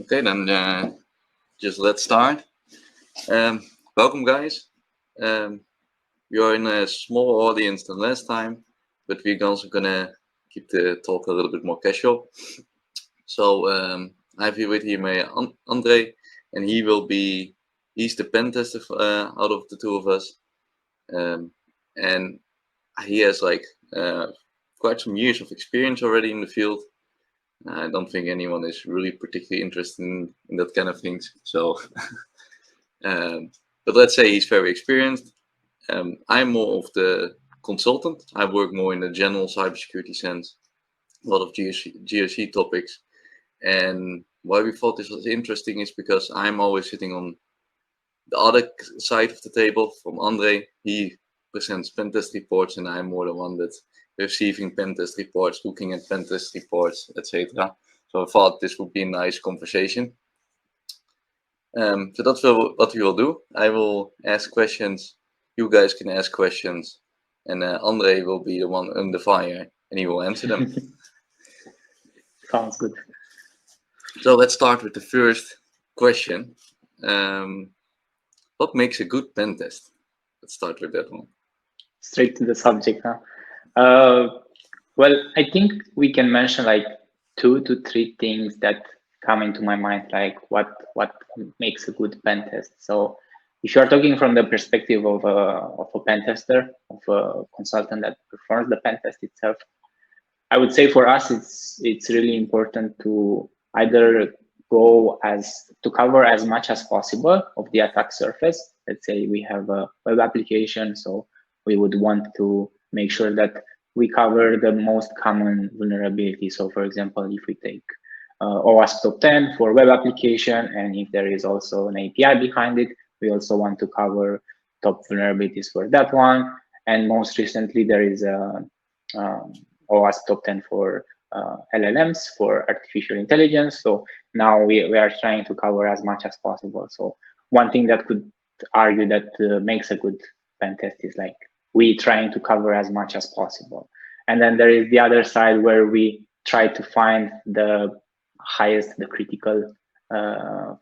Okay, then just let's start. Welcome, guys. Um, we are in a smaller audience than last time, but we're also gonna keep the talk a little bit more casual. So I have here with me my Andrei, and he's the pen tester out of the two of us, and he has quite some years of experience already in the field. I don't think anyone is really particularly interested in that kind of things. So, but let's say he's very experienced. I'm more of the consultant. I work more in the general cybersecurity sense, a lot of GRC topics. And why we thought this was interesting is because I'm always sitting on the other side of the table from Andrei. He presents pentest reports, and I'm more the one that's receiving pentest reports, looking at pentest reports, etc. So I thought this would be a nice conversation. So that's what we will do. I will ask questions. You guys can ask questions, and Andrei will be the one under fire, and he will answer them. Sounds good. So let's start with the first question. What makes a good pen test? Let's start with that one. Straight to the subject, huh? Well, I think we can mention like 2 to 3 things that come into my mind, like what makes a good pen test. So if you are talking from the perspective of a pen tester, of a consultant that performs the pen test itself, I would say for us it's really important to either to cover as much as possible of the attack surface. Let's say we have a web application, so we would want to make sure that we cover the most common vulnerabilities. So for example, if we take OWASP top 10 for web application, and if there is also an API behind it, we also want to cover top vulnerabilities for that one. And most recently, there is a OWASP top 10 for LLMs, for artificial intelligence. So now we are trying to cover as much as possible. So one thing that could argue that makes a good pen test is like we trying to cover as much as possible. And then there is the other side where we try to find the critical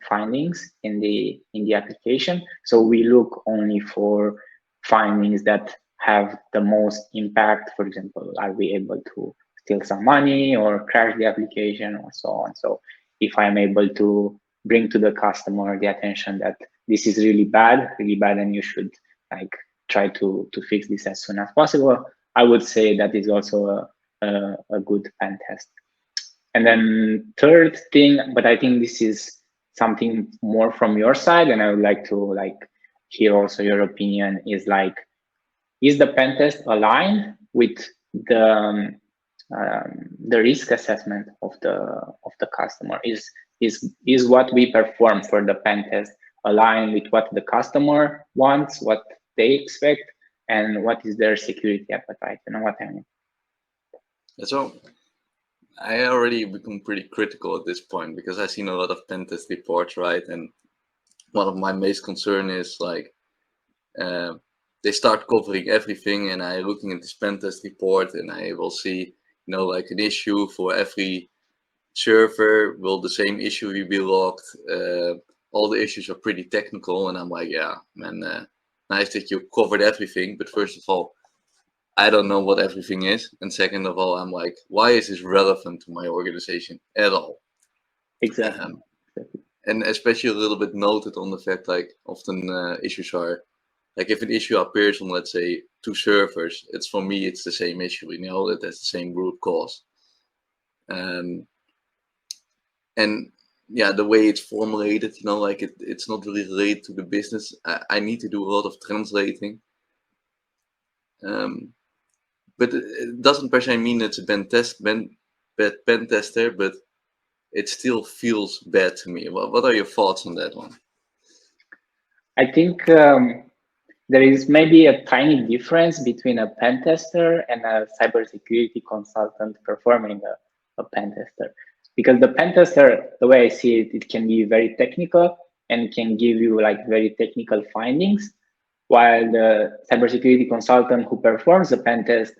findings in the application. So we look only for findings that have the most impact. For example, are we able to steal some money or crash the application or so on? So if I'm able to bring to the customer the attention that this is really bad, and you should like try to fix this as soon as possible, I would say that is also a good pen test. And then third thing, but I think this is something more from your side, and I would like to hear also your opinion, is like, is the pen test aligned with the risk assessment of the customer? Is what we perform for the pen test aligned with what the customer wants, what they expect, and what is their security appetite? You know what I mean? So I already become pretty critical at this point because I've seen a lot of pen test reports, right? And one of my main concern is like they start covering everything, and I looking at this pen test report, and I will see, like an issue for every server. Will the same issue be logged? All the issues are pretty technical, and I'm like, yeah, man, nice that you covered everything, but first of all, I don't know what everything is, and second of all, I'm like, why is this relevant to my organization at all? Exactly. And especially a little bit noted on the fact, like, often issues are, like, if an issue appears on, let's say, 2 servers, it's for me, it's the same issue, that has the same root cause. And yeah, the way it's formulated, like it's not really related to the business. I need to do a lot of translating. But it doesn't per se mean it's a bad pen tester, but it still feels bad to me. What are your thoughts on that one? I think there is maybe a tiny difference between a pen tester and a cybersecurity consultant performing a pen tester. Because the pen tester, the way I see it, it can be very technical and can give you like very technical findings, while the cybersecurity consultant who performs the pen test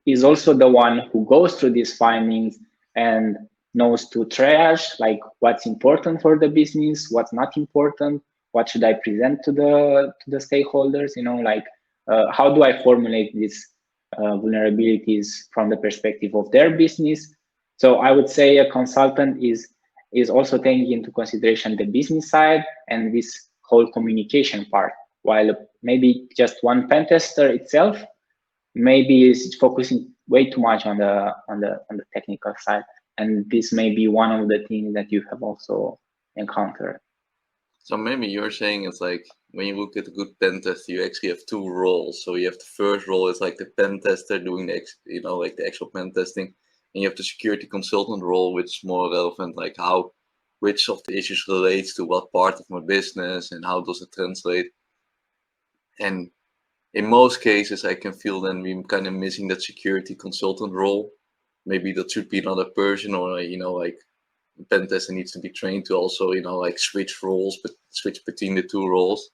is also the one who goes through these findings and knows to triage like what's important for the business, what's not important, what should I present to the stakeholders, like how do I formulate these vulnerabilities from the perspective of their business. So I would say a consultant is also taking into consideration the business side and this whole communication part, while maybe just one pen tester itself maybe is focusing way too much on the technical side, and this may be one of the things that you have also encountered. So maybe you're saying it's like when you look at a good pen tester, you actually have two roles. So you have the first role is like the pen tester doing the like the actual pen testing, and you have the security consultant role, which is more relevant, like which of the issues relates to what part of my business and how does it translate. And in most cases, I can feel then we're kind of missing that security consultant role. Maybe that should be another person, or like pen tester needs to be trained to also like switch roles, but switch between the two roles.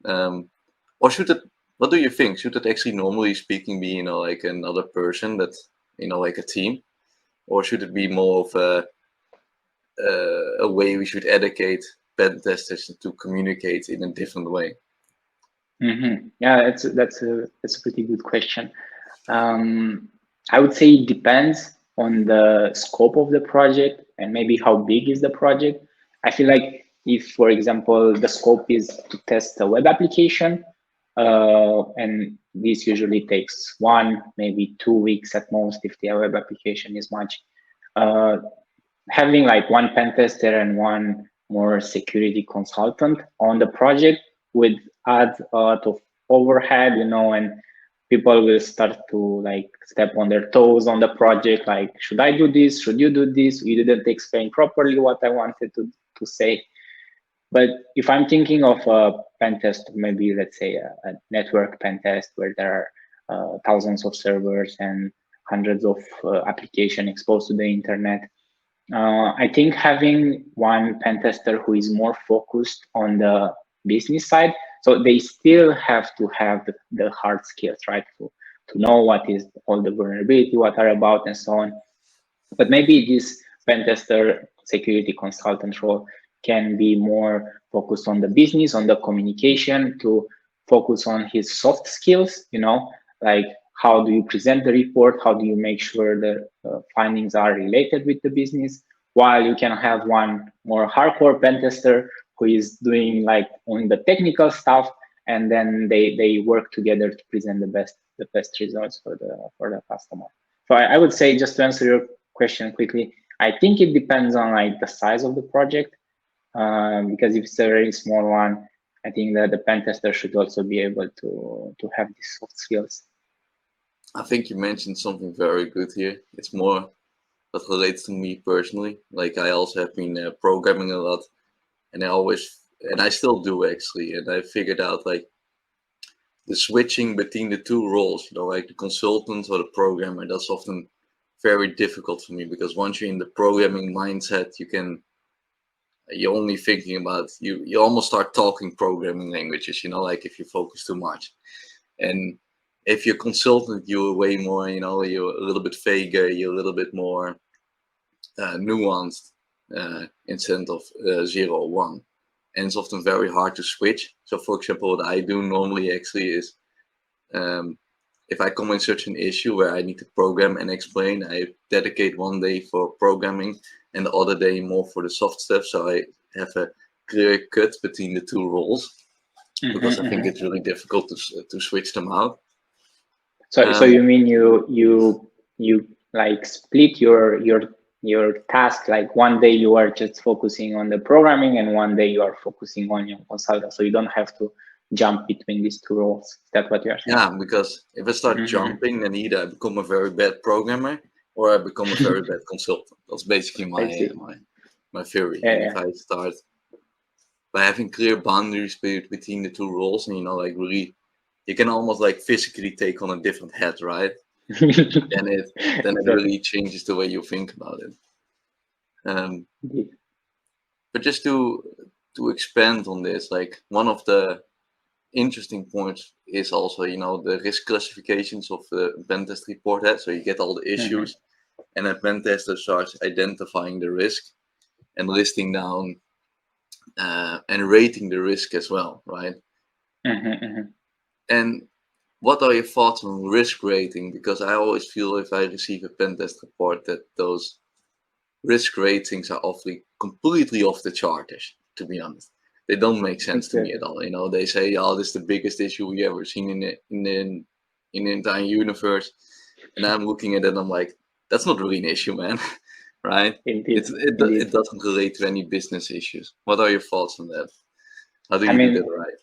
Or should it? What do you think? Should it actually, normally speaking, be like another person that like a team, or should it be more of a way we should educate pen testers to communicate in a different way? Yeah, that's a pretty good question. I would say it depends on the scope of the project and maybe how big is the project. I feel like if, for example, the scope is to test a web application, and this usually takes 1, maybe 2 weeks at most if the web application is much. Having like one pen tester and one more security consultant on the project would add a lot of overhead, and people will start to like step on their toes on the project. Like, should I do this? Should you do this? You didn't explain properly what I wanted to say. But if I'm thinking of a pen test, maybe let's say a network pen test where there are thousands of servers and hundreds of applications exposed to the internet, I think having one pen tester who is more focused on the business side, so they still have to have the hard skills, right? To know what is all the vulnerability, what are about, and so on. But maybe this pen tester security consultant role can be more focused on the business, on the communication, to focus on his soft skills, like how do you present the report? How do you make sure the findings are related with the business? While you can have one more hardcore pen tester who is doing like on the technical stuff, and then they work together to present the best results for the customer. So I would say, just to answer your question quickly, I think it depends on like the size of the project, because if it's a very small one, I think that the pen tester should also be able to have these soft skills. I think you mentioned something very good here. It's more that relates to me personally. Like, I also have been programming a lot, and I still do actually. And I figured out like the switching between the two roles, like the consultant or the programmer, that's often very difficult for me, because once you're in the programming mindset, you're only thinking about, you almost start talking programming languages, like if you focus too much. And if you're consultant, you're way more, you're a little bit vaguer, you're a little bit more nuanced, instead of 0 or 1. And it's often very hard to switch. So for example, what I do normally actually is, if I come in such an issue where I need to program and explain, I dedicate one day for programming and the other day more for the soft stuff. So I have a clear cut between the two roles, because I think it's really difficult to switch them out. So you mean you like split your task, like one day you are just focusing on the programming and one day you are focusing on your consultant, so you don't have to jump between these two roles. Is that what you are saying? Yeah, because if I start jumping, then either I become a very bad programmer or I become a very bad consultant. That's basically my theory. And if I start by having clear boundaries between the two roles, and like really, you can almost like physically take on a different hat, right? then it really changes the way you think about it. But just to expand on this, like one of the interesting points is also, the risk classifications of the pentest report. So you get all the issues, and a pen tester starts identifying the risk and listing down and rating the risk as well, right? And what are your thoughts on risk rating? Because I always feel if I receive a pen test report that those risk ratings are awfully completely off the charters, to be honest. They don't make sense to me Exactly. at all. They say, "Oh, this is the biggest issue we ever seen in the entire universe," and I'm looking at it, I'm like, "That's not really an issue, man." Right? Indeed, It indeed. doesn't relate to any business issues. What are your thoughts on that? How do I you do that mean, right?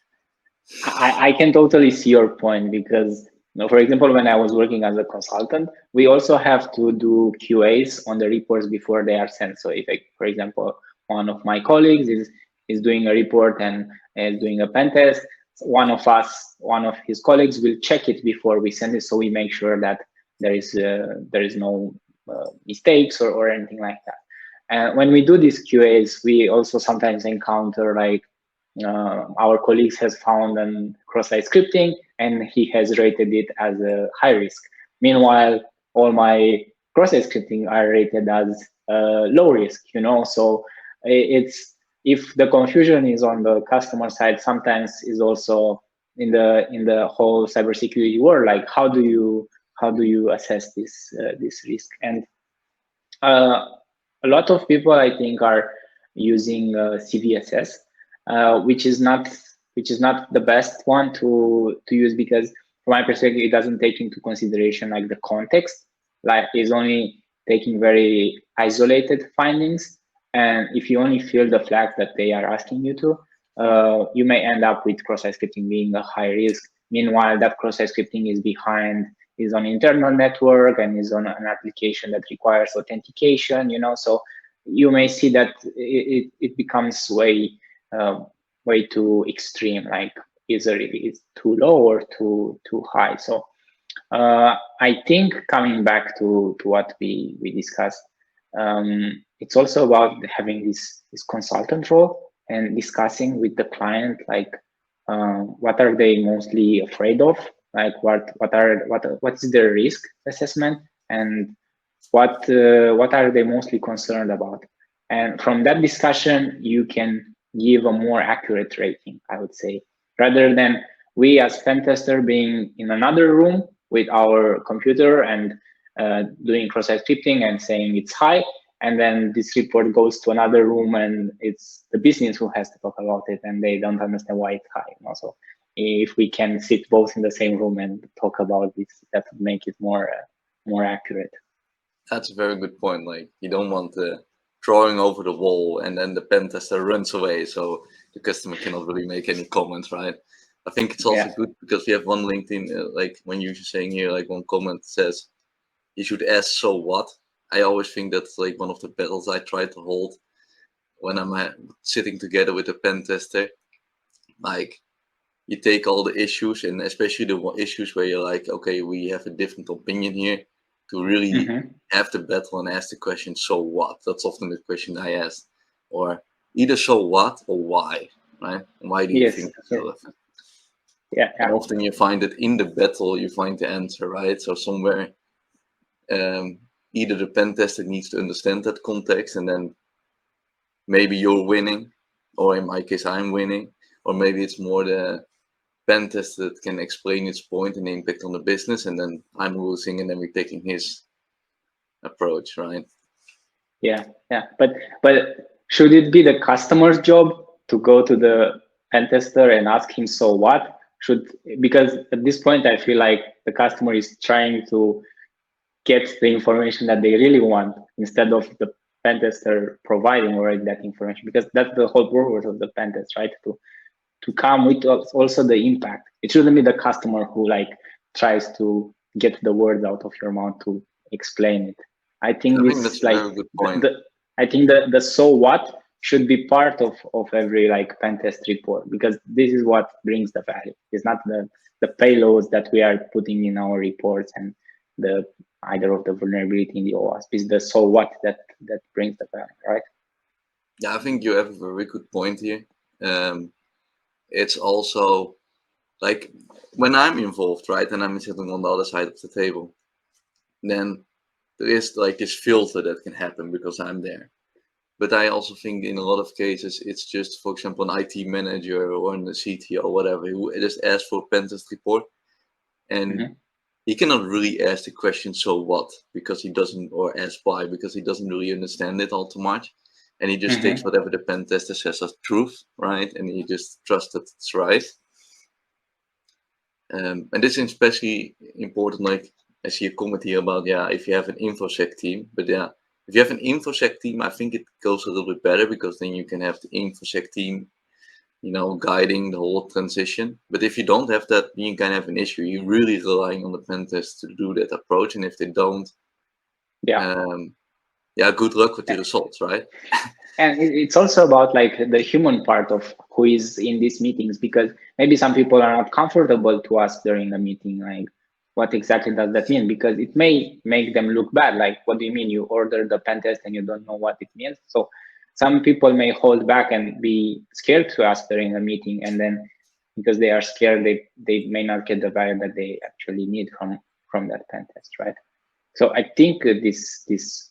I can totally see your point because, for example, when I was working as a consultant, we also have to do QAs on the reports before they are sent. So if, for example, one of my colleagues is doing a report and is doing a pen test, one of his colleagues will check it before we send it, so we make sure that there is no mistakes or anything like that. And when we do these QAs, we also sometimes encounter like our colleagues has found an cross-site scripting and he has rated it as a high risk. Meanwhile, all my cross-site scripting are rated as low risk, So it's, if the confusion is on the customer side, sometimes is also in the whole cybersecurity world, like how do you assess this risk? And a lot of people, I think, are using CVSS, which is not the best one to use, because from my perspective, it doesn't take into consideration like the context, like is only taking very isolated findings. And if you only fill the flags that they are asking you to, you may end up with cross-site scripting being a high risk. Meanwhile, that cross-site scripting is on internal network and is on an application that requires authentication, So you may see that it becomes way too extreme, like either it's too low or too high. So I think coming back to what we discussed, it's also about having this consultant role and discussing with the client, like what are they mostly afraid of, like what is their risk assessment, and what are they mostly concerned about. And from that discussion, you can give a more accurate rating, I would say, rather than we as pen tester being in another room with our computer and doing cross-site scripting and saying it's high, and then this report goes to another room and it's the business who has to talk about it and they don't understand why it's high. So if we can sit both in the same room and talk about this, that would make it more accurate. That's a very good point. Like, you don't want the drawing over the wall and then the pen tester runs away, so the customer cannot really make any comments, right? I think it's also Yeah. good because we have one LinkedIn, like when you're saying here, like one comment says, you should ask, so what? I always think that's like one of the battles I try to hold when I'm sitting together with a pen tester. Like, you take all the issues, and especially the issues where you're like, okay, we have a different opinion here, to really have the battle and ask the question, so what? That's often the question I ask. Or either so what or why, right? Why do you Yes. think that's Yes. relevant? Yeah. And Yeah. often you find that in the battle, you find the answer, right? So somewhere, either the pen tester needs to understand that context, and then maybe you're winning, or in my case, I'm winning, or maybe it's more the pen tester that can explain its point and the impact on the business, and then I'm losing, and then we're taking his approach, right? Yeah. Yeah. But should it be the customer's job to go to the pen tester and ask him, so what? Because at this point, I feel like the customer is trying to get the information that they really want instead of the pen tester providing already that information, because that's the whole purpose of the pen test, right? To come with also the impact. It shouldn't be the customer who like tries to get the words out of your mouth to explain it. I think I think this that's a like very good point. I think the so what should be part of every like pen test report, because this is what brings the value. It's not the payloads that we are putting in our reports and the either of the vulnerability in the OWASP. Is the so what that brings the value, right? Yeah, I think you have a very good point here. It's also like when I'm involved, right, and I'm sitting on the other side of the table, then there is like this filter that can happen because I'm there. But I also think in a lot of cases, it's just, for example, an IT manager or a CTO or whatever, who just asks for a pentest report, and he cannot really ask the question, so what? Because he doesn't, or ask why, because he doesn't really understand it all too much. And he just takes whatever the pen tester says as truth, right? And he just trusts that it's right. And this is especially important, like I see a comment here about, yeah, if you have an InfoSec team, but yeah, if you have an InfoSec team, I think it goes a little bit better because then you can have the InfoSec team, guiding the whole transition. But if you don't have that, you can have an issue. You're really relying on the pen test to do that approach. And if they don't, good luck with the results, right? And it's also about like the human part of who is in these meetings, because maybe some people are not comfortable to ask during a meeting, like, what exactly does that mean? Because it may make them look bad. Like, what do you mean you ordered the pen test and you don't know what it means? So some people may hold back and be scared to ask during a meeting, and then because they are scared, they may not get the value that they actually need from that pen test, right? So I think this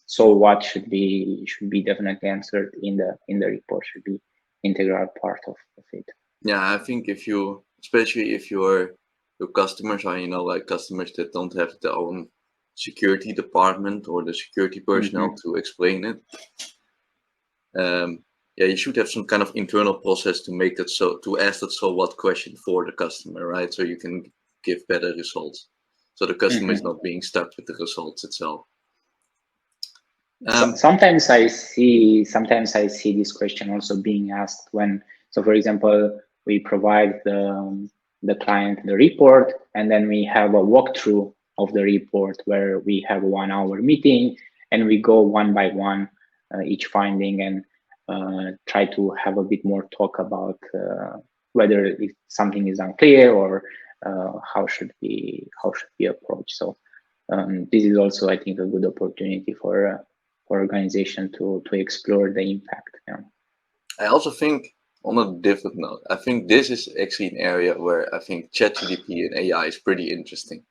so what should be definitely answered in the report, should be integral part of it. Yeah, I think especially if your customers are, like customers that don't have their own security department or the security personnel to explain it. You should have some kind of internal process to make that to ask that so what question for the customer, right? So you can give better results. So the customer is not being stuck with the results itself. Sometimes I see this question also being asked when, so for example, we provide the client the report, and then we have a walkthrough of the report where we have a 1 hour meeting and we go one by one each finding and try to have a bit more talk about whether if something is unclear or how should we approach. So this is also, I think, a good opportunity for organization to explore the impact. Yeah. I also think, on a different note, I think this is actually an area where I think ChatGPT and AI is pretty interesting.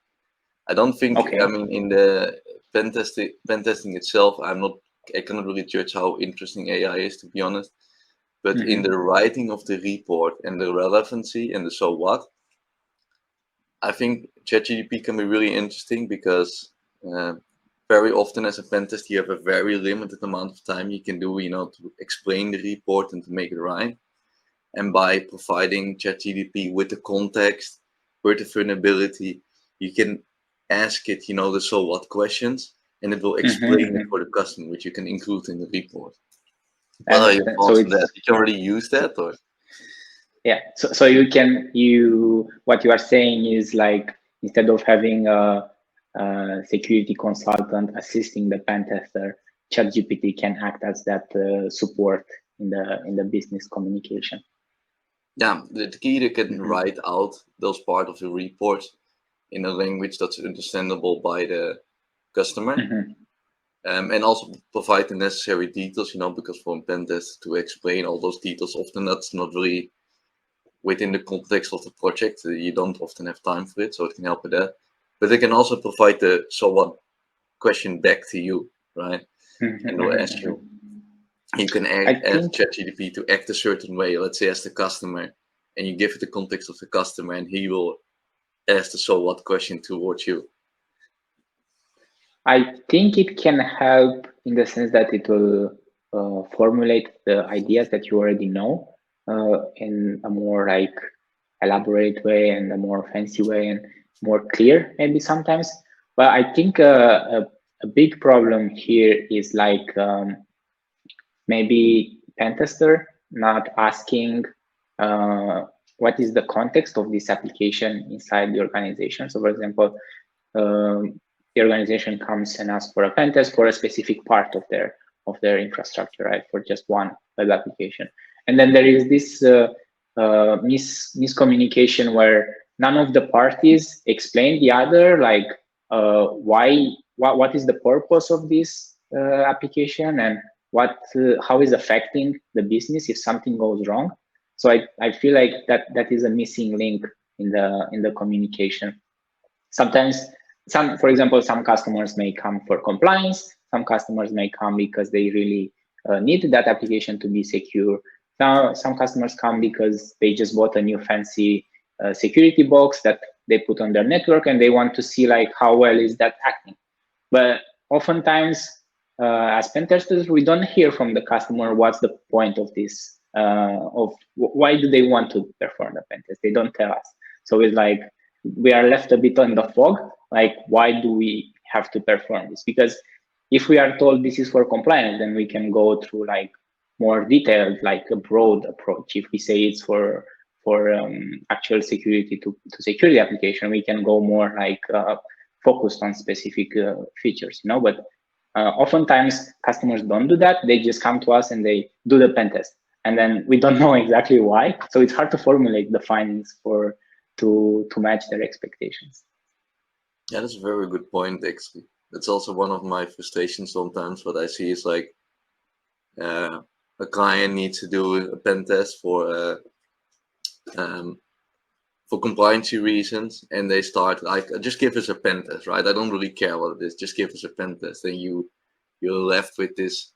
I don't think, I mean, in the pen testing itself, I cannot really judge how interesting AI is, to be honest. But in the writing of the report and the relevancy and the so what, I think ChatGPT can be really interesting because very often as a pen test, you have a very limited amount of time you can do, to explain the report and to make it right. And by providing ChatGPT with the context, with the vulnerability, you can ask it, the so what questions, and it will explain it for the customer, which you can include in the report. What are your thoughts on that? Did you already use that, or? Yeah, so what you are saying is, like, instead of having a security consultant assisting the pen tester, ChatGPT can act as that support in the business communication. Yeah, the key to can write out those part of the report in a language that's understandable by the customer, and also provide the necessary details, because for a pen test to explain all those details, often that's not really within the context of the project. You don't often have time for it, so it can help with that. But they can also provide the so what question back to you, right? And they'll ask you. You can ask ChatGPT to act a certain way, let's say as the customer, and you give it the context of the customer, and he will ask the so what question towards you. I think it can help in the sense that it will formulate the ideas that you already know in a more like elaborate way and a more fancy way and more clear maybe sometimes. But I think a big problem here is like maybe pen tester not asking what is the context of this application inside the organization. So for example, the organization comes and asks for a pen test for a specific part of their infrastructure, right? For just one web application. And then there is this miscommunication where none of the parties explain the other, like what is the purpose of this application and how is affecting the business if something goes wrong. So I feel like that is a missing link in the communication. Sometimes for example, some customers may come for compliance. Some customers may come because they really need that application to be secure. Now, some customers come because they just bought a new fancy security box that they put on their network, and they want to see like how well is that acting. But oftentimes, as pen testers, we don't hear from the customer what's the point of this, of why do they want to perform the pen test. They don't tell us. So it's like we are left a bit on the fog. Like, why do we have to perform this? Because if we are told this is for compliance, then we can go through like more detailed, like a broad approach. If we say it's for actual security to secure the application, we can go more like focused on specific features, you know. But oftentimes customers don't do that. They just come to us and they do the pen test, and then we don't know exactly why. So it's hard to formulate the findings to match their expectations. Yeah, that's a very good point, actually. That's also one of my frustrations sometimes. What I see is like a client needs to do a pen test for compliance reasons, and they start like, just give us a pen test, right? I don't really care what it is, just give us a pen test. And you're left with this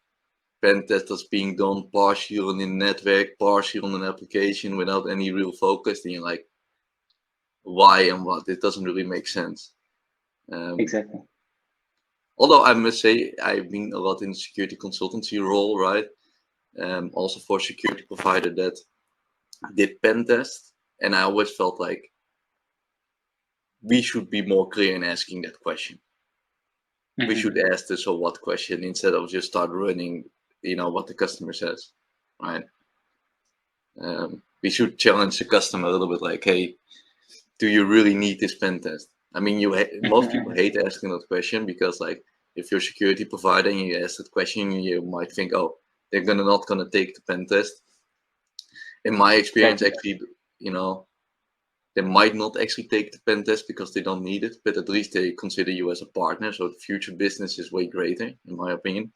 pen test that's being done partially on a network, partially on an application without any real focus. And you're like, why and what? It doesn't really make sense. Exactly. Although I must say, I've been a lot in security consultancy role, right? Also for security provider that did pen test, and I always felt like we should be more clear in asking that question. We should ask the so what question instead of just start running, what the customer says, right? We should challenge the customer a little bit, like, hey, do you really need this pen test? I mean, most people hate asking that question because, like, if you're a security provider and you ask that question, you might think, oh, they're not gonna take the pen test. In my experience, actually, they might not actually take the pen test because they don't need it, but at least they consider you as a partner. So the future business is way greater, in my opinion.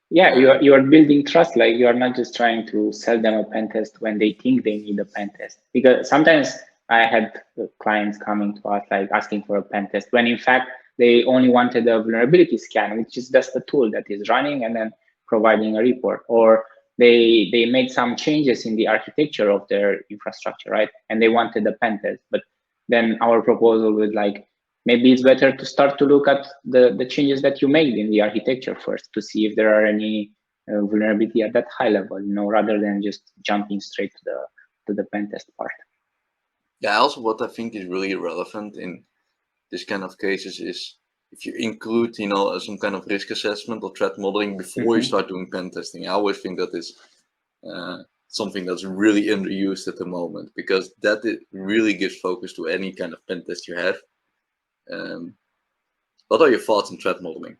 Yeah, you are building trust. Like, you are not just trying to sell them a pen test when they think they need a pen test. Because sometimes I had clients coming to us like asking for a pen test when in fact they only wanted a vulnerability scan, which is just a tool that is running and then providing a report. Or they made some changes in the architecture of their infrastructure, right? And they wanted a pen test. But then our proposal was like, maybe it's better to start to look at the changes that you made in the architecture first to see if there are any vulnerability at that high level, rather than just jumping straight to the pen test part. Yeah, also what I think is really relevant in this kind of cases is if you include, some kind of risk assessment or threat modeling before you start doing pen testing. I always think that is something that's really underused at the moment, because that it really gives focus to any kind of pen test you have. What are your thoughts on threat modeling?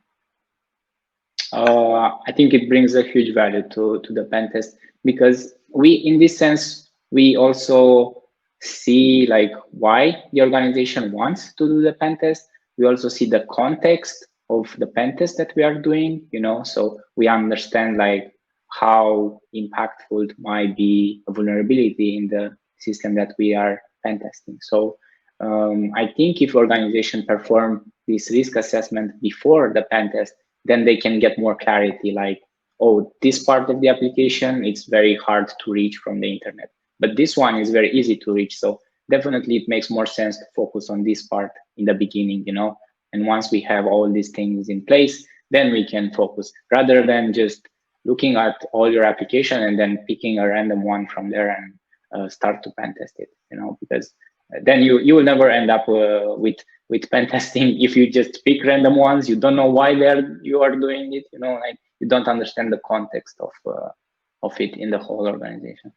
I think it brings a huge value to the pen test, because in this sense, we also see like why the organization wants to do the pen test. We also see the context of the pen test that we are doing, so we understand like how impactful might be a vulnerability in the system that we are pen testing. So I think if organization perform this risk assessment before the pen test, then they can get more clarity, like, oh, this part of the application, it's very hard to reach from the internet, but this one is very easy to reach. So definitely it makes more sense to focus on this part in the beginning, and once we have all these things in place, then we can focus, rather than just looking at all your application and then picking a random one from there and start to pen test it, because then you will never end up with pen testing if you just pick random ones. You don't know why you are doing it, like you don't understand the context of it in the whole organization.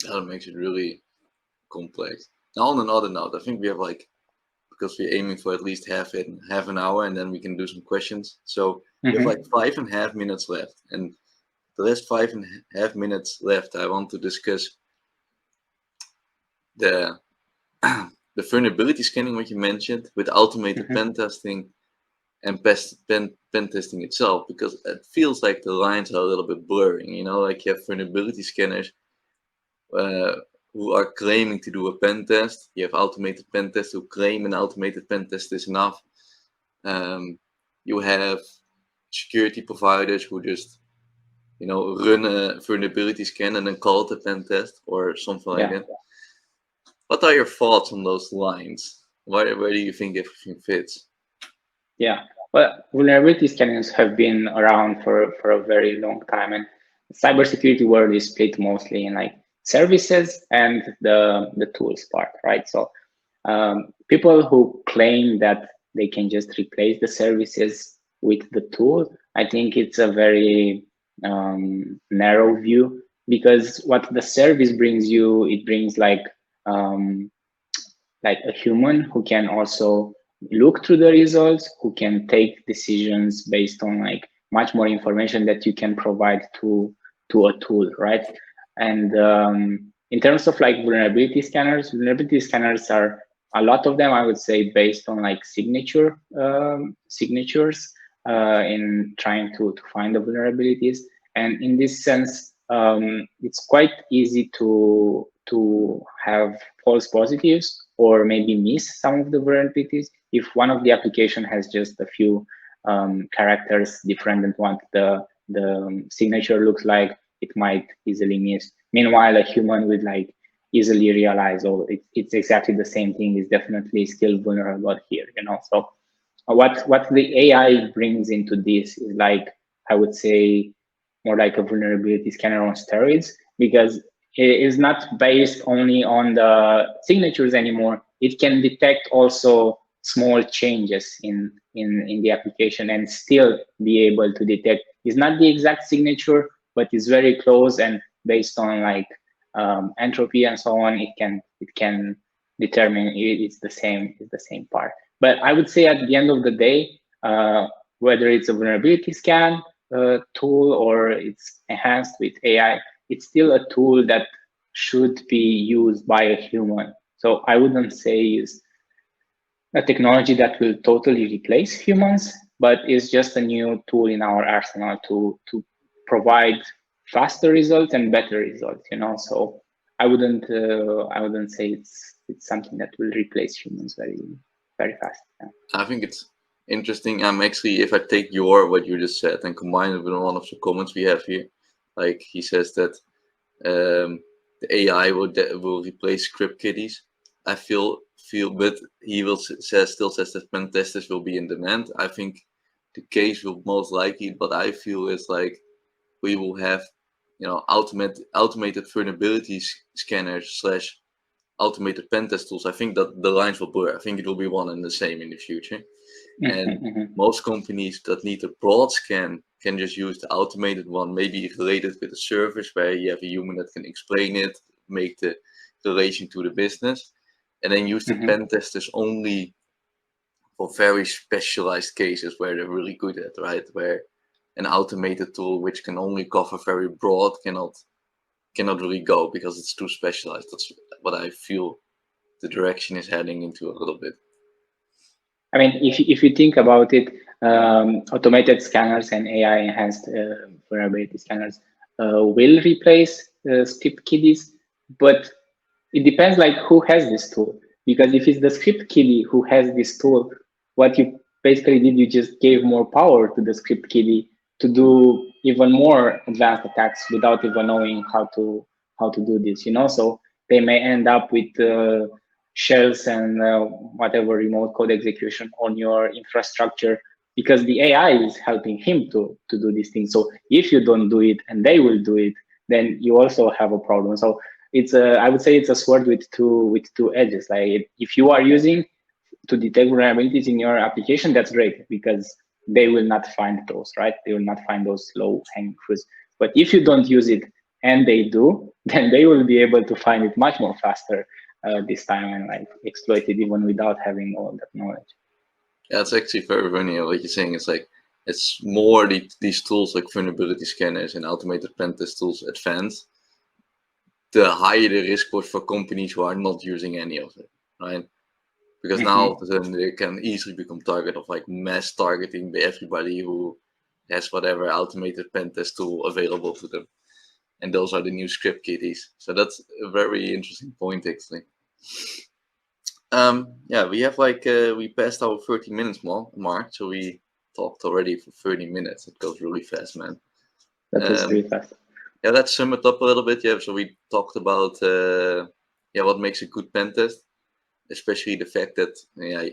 That makes it really complex. Now, on another note, I think we have because we're aiming for at least half an hour, and then we can do some questions. So we have 5.5 minutes left, and the last 5.5 minutes left, I want to discuss the vulnerability scanning, what you mentioned, with automated pen testing and pen testing itself, because it feels like the lines are a little bit blurring. Like you have vulnerability scanners who are claiming to do a pen test. You have automated pen tests who claim an automated pen test is enough. You have security providers who just run a vulnerability scan and then call it a pen test or something like that. What are your thoughts on those lines? Where do you think everything fits? Yeah, well, vulnerability scanners have been around for a very long time, and cybersecurity world is split mostly in like services and the tools part, right? So people who claim that they can just replace the services with the tool, I think it's a very narrow view, because what the service brings you, it brings um, like a human who can also look through the results, who can take decisions based on like much more information that you can provide to a tool, right? And in terms of like vulnerability scanners are, a lot of them I would say, based on like signatures in trying to find the vulnerabilities. And in this sense, it's quite easy to have false positives or maybe miss some of the vulnerabilities if one of the application has just a few characters different than what the signature looks like. It might easily miss. Meanwhile, a human would like easily realize, oh, it's exactly the same thing. Is definitely still vulnerable here, you know. So what the AI brings into this is like, I would say, more like a vulnerability scanner on steroids, because it is not based only on the signatures anymore. It can detect also small changes in the application and still be able to detect. It's not the exact signature, but it's very close, and based on like entropy and so on, it can determine it's the same part. But I would say at the end of the day, whether it's a vulnerability scan tool or it's enhanced with AI, it's still a tool that should be used by a human. So I wouldn't say it's a technology that will totally replace humans, but it's just a new tool in our arsenal to provide faster results and better results. You know, so I wouldn't say it's something that will replace humans very fast. Yeah. I think it's interesting. I'm actually, if I take what you just said and combine it with one of the comments we have here, like he says that the AI will replace script kiddies. I feel, but he still says that pen testers will be in demand. I think the case will most likely, but I feel is like we will have automated vulnerability scanners slash automated pen test tools. I think that the lines will blur. I think it will be one and the same in the future. And most companies that need a broad scan can just use the automated one, maybe related with a service where you have a human that can explain it, make the relation to the business, and then use the pen testers only for very specialized cases where they're really good at, right? Where an automated tool which can only cover very broad cannot really go because it's too specialized. That's what I feel the direction is heading into a little bit. I mean, if you think about it, automated scanners and AI enhanced vulnerability scanners will replace script kiddies, but it depends like who has this tool. Because if it's the script kiddie who has this tool, what you basically did, you just gave more power to the script kiddie to do even more advanced attacks without even knowing how to do this. You know, so they may end up with shells and whatever remote code execution on your infrastructure, because the AI is helping him to do these things. So if you don't do it and they will do it, then you also have a problem. So I would say it's a sword with two edges. Like if you are using to detect vulnerabilities in your application, that's great, because they will not find those, right? They will not find those low hanging fruits. But if you don't use it and they do, then they will be able to find it much more faster this time and like exploit it even without having all that knowledge. Yeah, it's actually very funny what you're saying. It's like it's more these tools like vulnerability scanners and automated pen test tools advance, the higher the risk was for companies who are not using any of it, right? Because now then they can easily become target of like mass targeting by everybody who has whatever automated pen test tool available to them. And those are the new script kiddies. So that's a very interesting point, actually. Yeah, we have like we passed our 30 minutes mark, so we talked already for 30 minutes. It goes really fast, man. That was Um, really fast. yeah, let's sum it up a little bit. Yeah, so we talked about yeah, what makes a good pen test, especially the fact that yeah,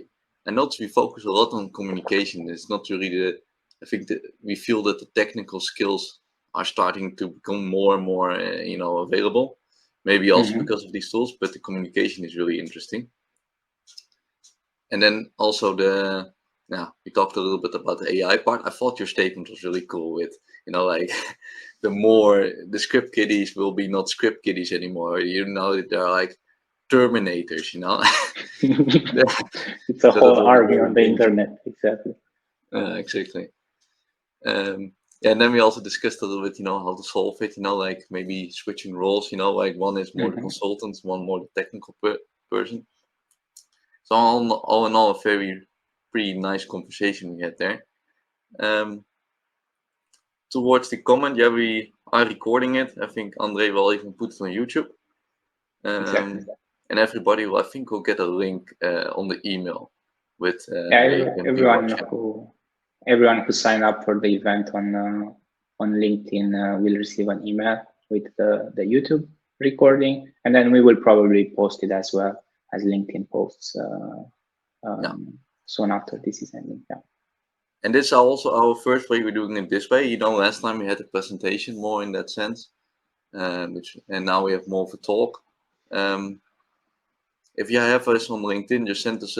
I notice we focus a lot on communication. It's not really the. I think that we feel that the technical skills are starting to become more and more, available. Maybe also Hmm. because of these tools, but the communication is really interesting. And then also yeah, we talked a little bit about the AI part. I thought your statement was really cool with, like the script kiddies will be not script kiddies anymore. They're like Terminators. It's a So that whole was army very on the dangerous. internet. Exactly. Exactly. Yeah, and then we also discussed a little bit, how to solve it, like maybe switching roles, like one is more the Hmm. consultant, one more the technical person. So all in all, a pretty nice conversation we had there. Um, Towards the comment, yeah, we are recording it. I think Andrei will even put it on YouTube. Exactly. And everybody will, I think, will get a link on the email with Yeah, where you can rewatch it. everyone who signed up for the event on LinkedIn will receive an email with the YouTube recording, and then we will probably post it as well as LinkedIn posts Yeah. soon after this is ending. Yeah. And this is also our first way we're doing it this way. Last time we had a presentation more in that sense, and now we have more of a talk. If you have us on LinkedIn, just send us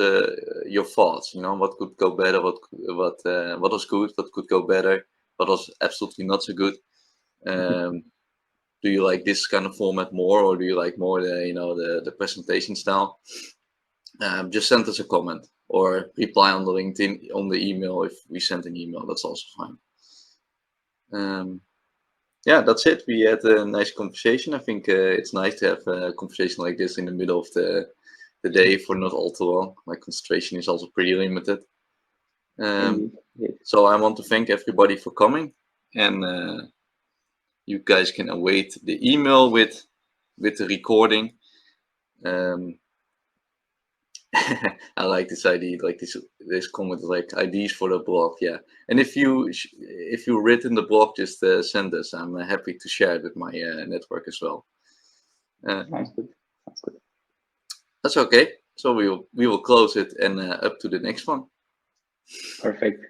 your thoughts. What could go better, what was good, what could go better, what was absolutely not so good. Do you like this kind of format more, or do you like more the presentation style? Just send us a comment or reply on the LinkedIn on the email if we send an email. That's also fine. Yeah, that's it. We had a nice conversation. I think it's nice to have a conversation like this in the middle of the day for not all too long. My concentration is also pretty limited. Indeed. Indeed. So I want to thank everybody for coming, and you guys can await the email with the recording. Um, I like this idea, like this comment, like ideas for the blog. Yeah, and if you written the blog, just send us. I'm happy to share it with my network as well. Uh, Sounds good. Sounds good. that's okay. So we will close it and up to the next one. Perfect.